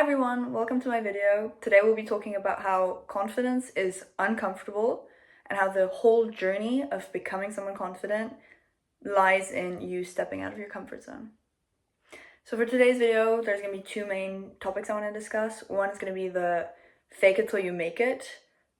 Hi everyone, welcome to my video. Today we'll be talking about how confidence is uncomfortable and how the whole journey of becoming someone confident lies in you stepping out of your comfort zone. So for today's video, there's going to be two main topics I want to discuss. One is going to be the fake it till you make it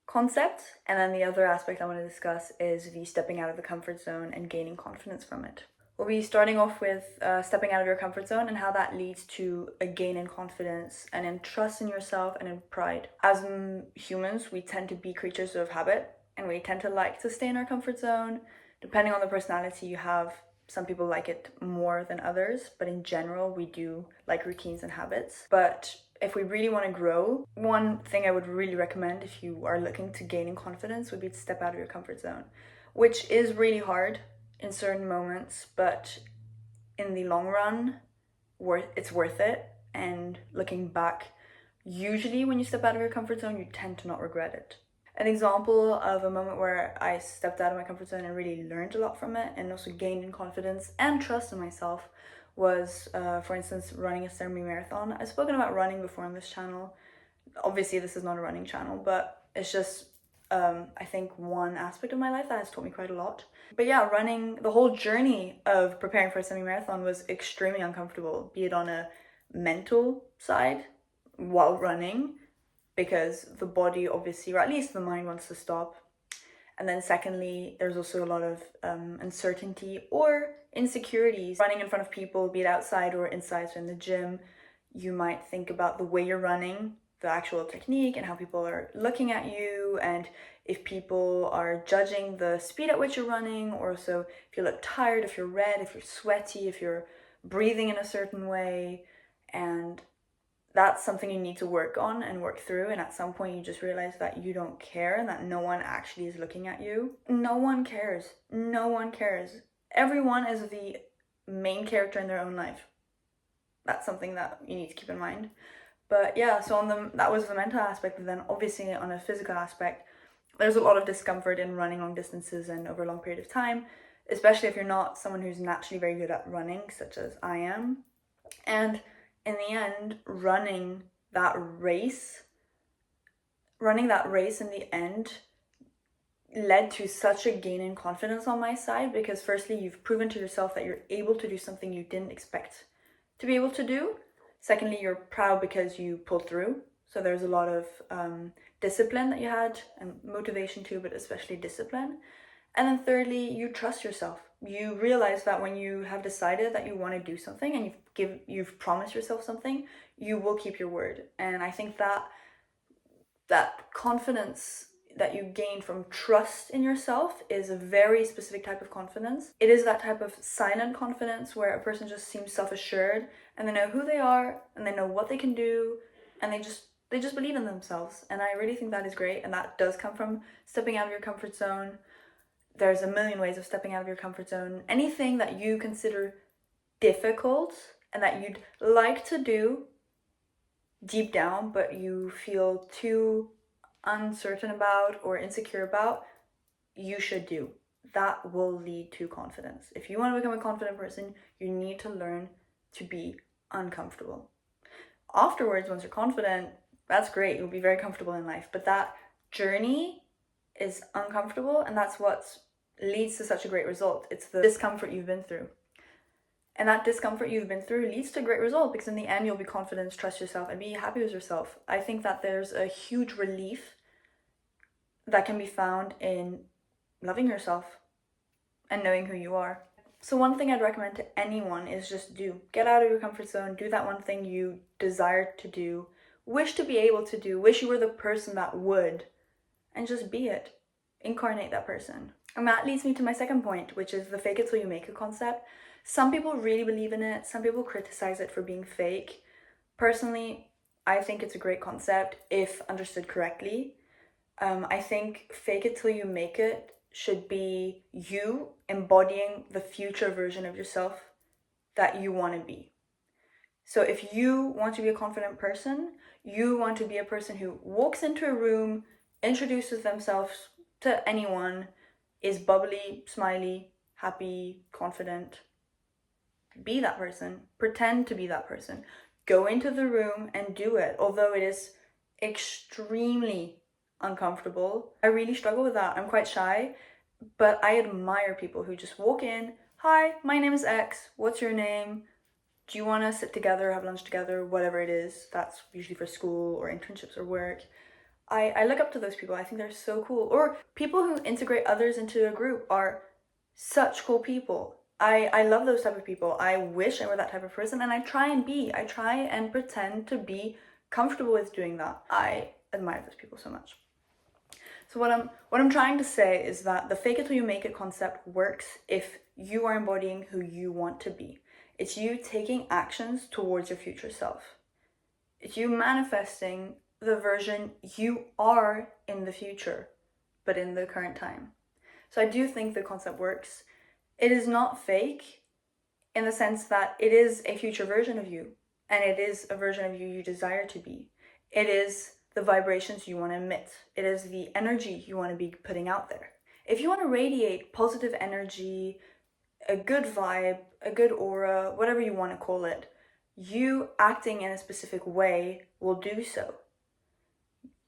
concept, and then the other aspect I want to discuss is the stepping out of the comfort zone and gaining confidence from it. We'll be starting off with stepping out of your comfort zone and how that leads to a gain in confidence and in trust in yourself and in pride. As humans, we tend to be creatures of habit and we tend to like to stay in our comfort zone. Depending on the personality you have, some people like it more than others, but in general, we do like routines and habits. But if we really want to grow, one thing I would really recommend if you are looking to gain in confidence would be to step out of your comfort zone, which is really hard in certain moments, but in the long run, it's worth it. And looking back, usually when you step out of your comfort zone, you tend to not regret it. An example of a moment where I stepped out of my comfort zone and really learned a lot from it and also gained in confidence and trust in myself was, for instance, running a semi-marathon. I've spoken about running before on this channel. Obviously, this is not a running channel, but it's just I think one aspect of my life that has taught me quite a lot. But yeah, running, the whole journey of preparing for a semi-marathon was extremely uncomfortable, be it on a mental side while running, because the body obviously, or at least the mind, wants to stop. And then secondly, there's also a lot of uncertainty or insecurities. Running in front of people, be it outside or inside, so in the gym, you might think about the way you're running, the actual technique and how people are looking at you, and if people are judging the speed at which you're running, or so if you look tired, if you're red, if you're sweaty, if you're breathing in a certain way. And that's something you need to work on and work through, and at some point you just realize that you don't care and that no one actually is looking at you. No one cares. No one cares. Everyone is the main character in their own life. That's something that you need to keep in mind. But yeah, so that was the mental aspect, but then obviously on a physical aspect, there's a lot of discomfort in running long distances and over a long period of time, especially if you're not someone who's naturally very good at running, such as I am. And in the end, running that race in the end led to such a gain in confidence on my side, because firstly, you've proven to yourself that you're able to do something you didn't expect to be able to do. Secondly, you're proud because you pulled through. So there's a lot of discipline that you had, and motivation too, but especially discipline. And then thirdly, you trust yourself. You realize that when you have decided that you want to do something and you've promised yourself something, you will keep your word. And I think that confidence that you gain from trust in yourself is a very specific type of confidence. It is that type of silent confidence where a person just seems self-assured and they know who they are and they know what they can do, and they just believe in themselves. And I really think that is great, and that does come from stepping out of your comfort zone. There's a million ways of stepping out of your comfort zone. Anything that you consider difficult and that you'd like to do deep down, but you feel too uncertain about or insecure about, you should do. That will lead to confidence. If you want to become a confident person, you need to learn to be uncomfortable. Afterwards, once you're confident, that's great. You'll be very comfortable in life. But that journey is uncomfortable, and that's what leads to such a great result. It's the discomfort you've been through. And that discomfort you've been through leads to a great result, because in the end, you'll be confident, trust yourself, and be happy with yourself. I think that there's a huge relief that can be found in loving yourself and knowing who you are. So one thing I'd recommend to anyone is just get out of your comfort zone, do that one thing you desire to do, wish to be able to do, wish you were the person that would, and just be it. Incarnate that person. And that leads me to my second point, which is the fake it till you make it concept. Some people really believe in it. Some people criticize it for being fake. Personally, I think it's a great concept if understood correctly. I think fake it till you make it should be you embodying the future version of yourself that you want to be. So if you want to be a confident person, you want to be a person who walks into a room, introduces themselves to anyone, is bubbly, smiley, happy, confident. Be that person. Pretend to be that person. go into the room and do it, although it is extremely uncomfortable. I really struggle with that. I'm quite shy, but I admire people who just walk in, hi, my name is X, what's your name? Do you want to sit together, have lunch together, whatever it is. That's usually for school or internships or work. I look up to those people. I think they're so cool. Or people who integrate others into a group are such cool people. I love those type of people. I wish I were that type of person, and I try and pretend to be comfortable with doing that. I admire those people so much. So what I'm trying to say is that the fake it till you make it concept works if you are embodying who you want to be. It's you taking actions towards your future self. It's you manifesting the version you are in the future, but in the current time. So I do think the concept works. It is not fake in the sense that it is a future version of you, and it is a version of you you desire to be. It is the vibrations you want to emit. It is the energy you want to be putting out there. If you want to radiate positive energy, a good vibe, a good aura, whatever you want to call it, you acting in a specific way will do so.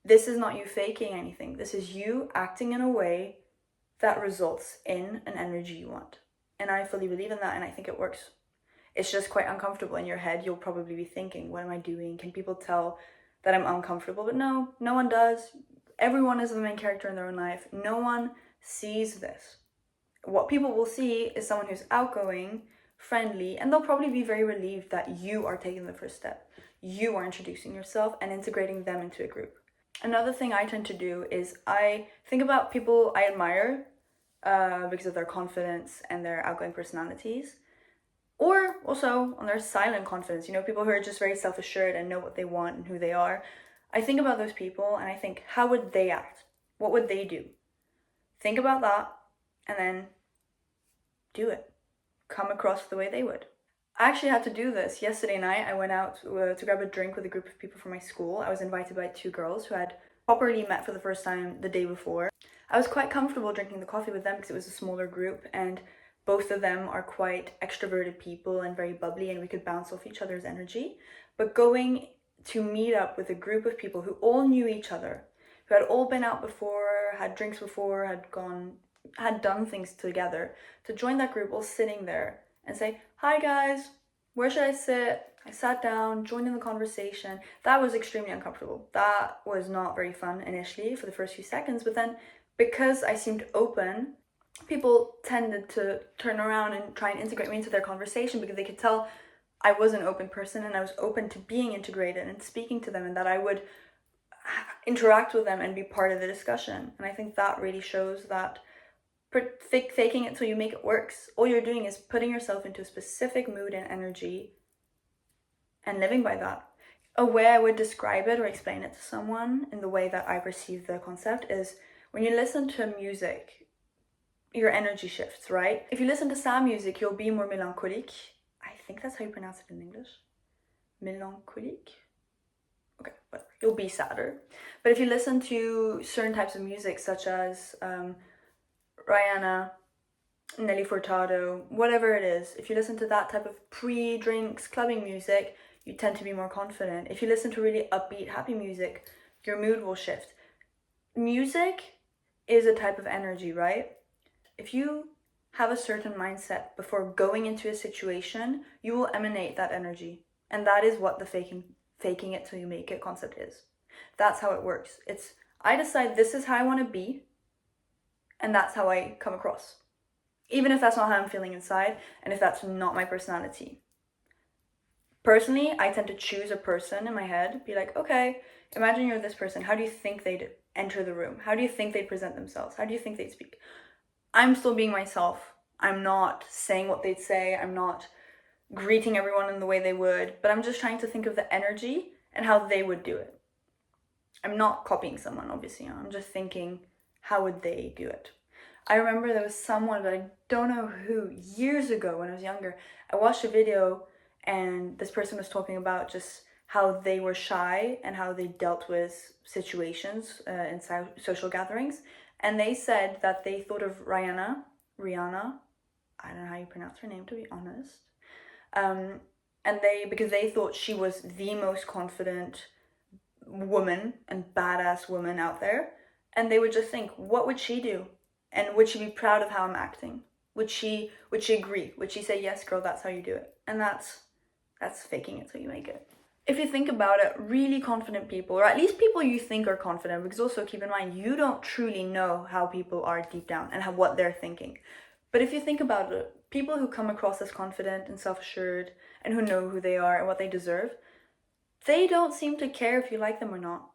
This is not you faking anything. This is you acting in a way that results in an energy you want. And I fully believe in that, and I think it works. It's just quite uncomfortable in your head. You'll probably be thinking, what am I doing? Can people tell that I'm uncomfortable? But no one does. Everyone is the main character in their own life. No one sees this. What people will see is someone who's outgoing, friendly, and they'll probably be very relieved that you are taking the first step. You are introducing yourself and integrating them into a group. Another thing I tend to do is I think about people I admire because of their confidence and their outgoing personalities, or also on their silent confidence, people who are just very self-assured and know what they want and who they are. I think about those people and I think, how would they act? What would they do? Think about that and then do it. Come across the way they would. I actually had to do this. Yesterday night, I went out to grab a drink with a group of people from my school. I was invited by 2 girls who had properly met for the first time the day before. I was quite comfortable drinking the coffee with them because it was a smaller group, and both of them are quite extroverted people and very bubbly, and we could bounce off each other's energy. But going to meet up with a group of people who all knew each other, who had all been out before, had drinks before, had done things together, to join that group all sitting there and say, hi guys, where should I sit? I sat down, joined in the conversation. That was extremely uncomfortable. That was not very fun initially for the first few seconds, but then because I seemed open, people tended to turn around and try and integrate me into their conversation because they could tell I was an open person and I was open to being integrated and speaking to them, and that I would interact with them and be part of the discussion. And I think that really shows that faking it till you make it works. All you're doing is putting yourself into a specific mood and energy and living by that. A way I would describe it or explain it to someone in the way that I perceive the concept is when you listen to music, your energy shifts, right? If you listen to sad music, you'll be more melancholic. I think that's how you pronounce it in English. Melancholic? Okay, whatever. You'll be sadder. But if you listen to certain types of music, such as Rihanna, Nelly Furtado, whatever it is, if you listen to that type of pre-drinks clubbing music, you tend to be more confident. If you listen to really upbeat, happy music, your mood will shift. Music is a type of energy, right? If you have a certain mindset before going into a situation, you will emanate that energy. And that is what the faking it till you make it concept is. That's how it works. It's, I decide this is how I want to be, and that's how I come across. Even if that's not how I'm feeling inside, and if that's not my personality. Personally, I tend to choose a person in my head, be like, okay, imagine you're this person. How do you think they'd enter the room? How do you think they'd present themselves? How do you think they'd speak? I'm still being myself. I'm not saying what they'd say. I'm not greeting everyone in the way they would, but I'm just trying to think of the energy and how they would do it. I'm not copying someone, obviously. I'm just thinking, how would they do it? I remember there was someone, but I don't know who, years ago when I was younger, I watched a video and this person was talking about just how they were shy and how they dealt with situations in social gatherings. And they said that they thought of Rihanna, I don't know how you pronounce her name, to be honest, and because they thought she was the most confident woman and badass woman out there, and they would just think, what would she do? And would she be proud of how I'm acting? Would she agree? Would she say, yes, girl, that's how you do it? And that's faking it till you make it. If you think about it, really confident people, or at least people you think are confident, because also keep in mind, you don't truly know how people are deep down and what they're thinking. But if you think about it, people who come across as confident and self-assured and who know who they are and what they deserve, they don't seem to care if you like them or not,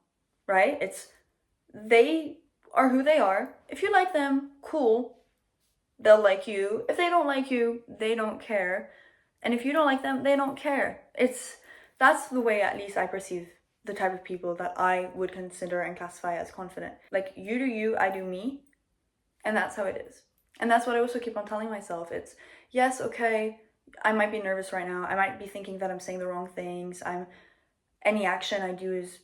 right? They are who they are. If you like them, cool, they'll like you. If they don't like you, they don't care. And if you don't like them, they don't care. That's the way at least I perceive the type of people that I would consider and classify as confident. Like, you do you, I do me, and that's how it is. And that's what I also keep on telling myself. It's, yes, okay, I might be nervous right now. I might be thinking that I'm saying the wrong things. Any action I do is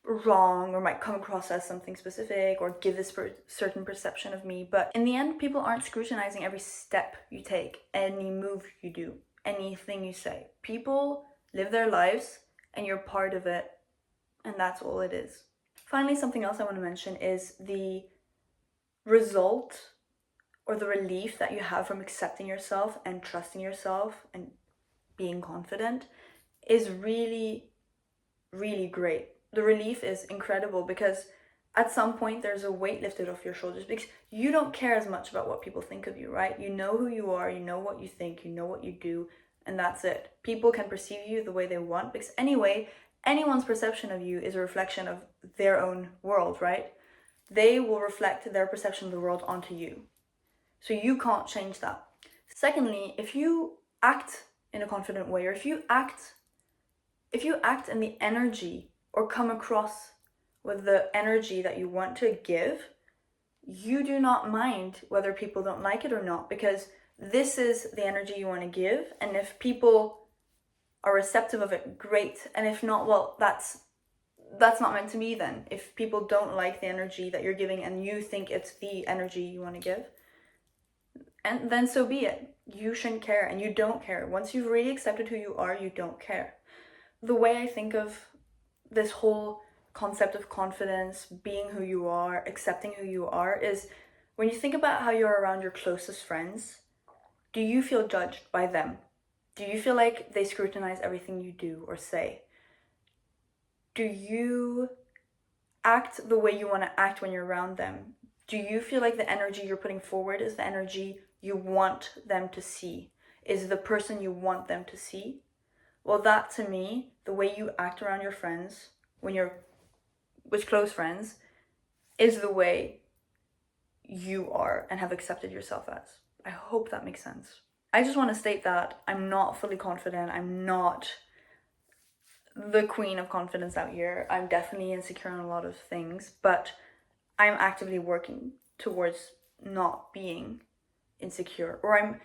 wrong or might come across as something specific or give this certain perception of me. But in the end, people aren't scrutinizing every step you take, any move you do, anything you say. People live their lives and you're part of it, and that's all it is. Finally, something else I want to mention is the result or the relief that you have from accepting yourself and trusting yourself and being confident is really, really great. The relief is incredible because at some point there's a weight lifted off your shoulders because you don't care as much about what people think of you, right? You know who you are, you know what you think, you know what you do, and that's it. People can perceive you the way they want because anyway, anyone's perception of you is a reflection of their own world, right? They will reflect their perception of the world onto you. So you can't change that. Secondly, if you act in a confident way, or if you act in the energy or come across with the energy that you want to give, you do not mind whether people don't like it or not, because this is the energy you want to give. And if people are receptive of it, great. And if not, well, that's not meant to be then. If people don't like the energy that you're giving and you think it's the energy you want to give, and then so be it. You shouldn't care, and you don't care. Once you've really accepted who you are, you don't care. The way I think of this whole concept of confidence, being who you are, accepting who you are, is when you think about how you're around your closest friends, do you feel judged by them? Do you feel like they scrutinize everything you do or say? Do you act the way you want to act when you're around them? Do you feel like the energy you're putting forward is the energy you want them to see? Is the person you want them to see? Well, that to me, the way you act around your friends, when you're with close friends, is the way you are and have accepted yourself as. I hope that makes sense. I just want to state that I'm not fully confident. I'm not the queen of confidence out here. I'm definitely insecure on a lot of things, but I'm actively working towards not being insecure, or I'm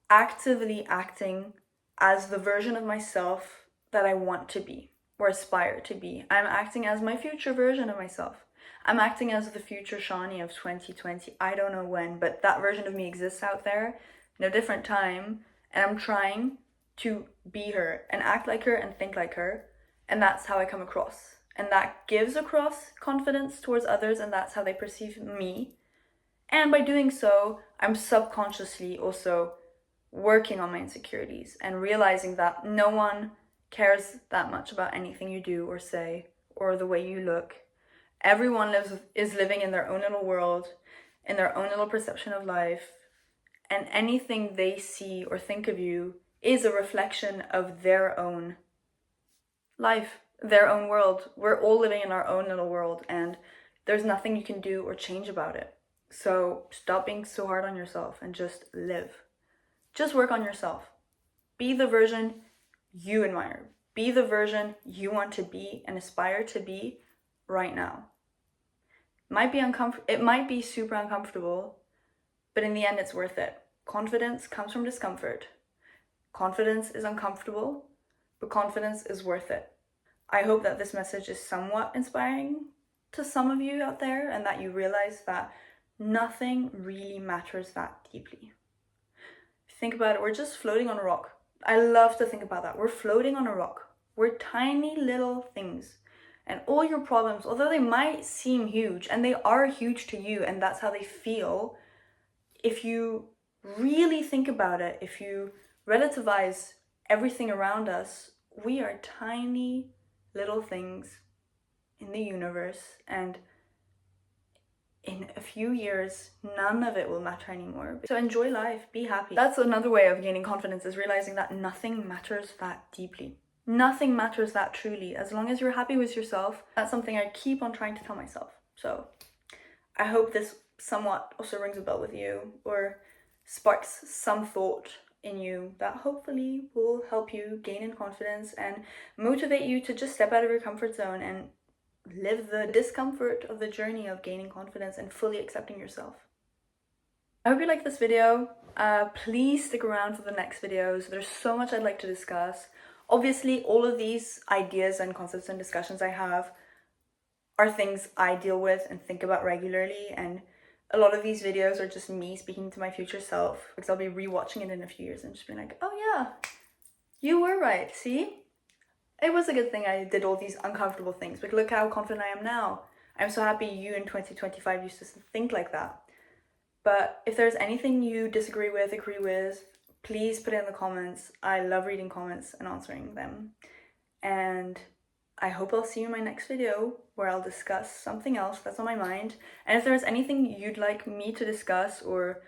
actively acting as the version of myself that I want to be or aspire to be. I'm acting as my future version of myself. I'm acting as the future Shawnee of 2020. I don't know when, but that version of me exists out there in a different time, and I'm trying to be her and act like her and think like her, and that's how I come across. And that gives across confidence towards others, and that's how they perceive me. And by doing so, I'm subconsciously also working on my insecurities and realizing that no one cares that much about anything you do or say or the way you look. Everyone is living in their own little world, in their own little perception of life, and anything they see or think of you is a reflection of their own life, their own world. We're all living in our own little world, and there's nothing you can do or change about it. So stop being so hard on yourself and just live. Just work on yourself. Be the version you admire. Be the version you want to be and aspire to be right now. It might be super uncomfortable, but in the end, it's worth it. Confidence comes from discomfort. Confidence is uncomfortable, but confidence is worth it. I hope that this message is somewhat inspiring to some of you out there, and that you realize that nothing really matters that deeply. Think about it, we're just floating on a rock. I love to think about that. We're floating on a rock. We're tiny little things. And all your problems, although they might seem huge, and they are huge to you, and that's how they feel, if you really think about it, if you relativize everything around us, we are tiny little things in the universe, and in a few years, none of it will matter anymore. So enjoy life, be happy. That's another way of gaining confidence, is realizing that nothing matters that deeply. Nothing matters that truly. As long as you're happy with yourself, that's something I keep on trying to tell myself. So I hope this somewhat also rings a bell with you, or sparks some thought in you that hopefully will help you gain in confidence and motivate you to just step out of your comfort zone and live the discomfort of the journey of gaining confidence and fully accepting yourself. I hope you liked this video. Please stick around for the next videos. There's so much I'd like to discuss. Obviously, all of these ideas and concepts and discussions I have are things I deal with and think about regularly, and a lot of these videos are just me speaking to my future self, because I'll be rewatching it in a few years and just being like, oh yeah, you were right, see? It was a good thing I did all these uncomfortable things, but look how confident I am now. I'm so happy you in 2025 used to think like that. But if there's anything you disagree with, agree with, please put it in the comments. I love reading comments and answering them. And I hope I'll see you in my next video, where I'll discuss something else that's on my mind. And if there's anything you'd like me to discuss or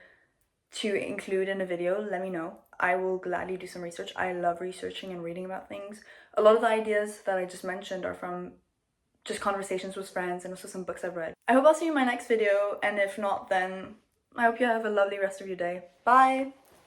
to include in a video, let me know. I will gladly do some research. I love researching and reading about things. A lot of the ideas that I just mentioned are from just conversations with friends and also some books I've read. I hope I'll see you in my next video, and if not, then I hope you have a lovely rest of your day. Bye!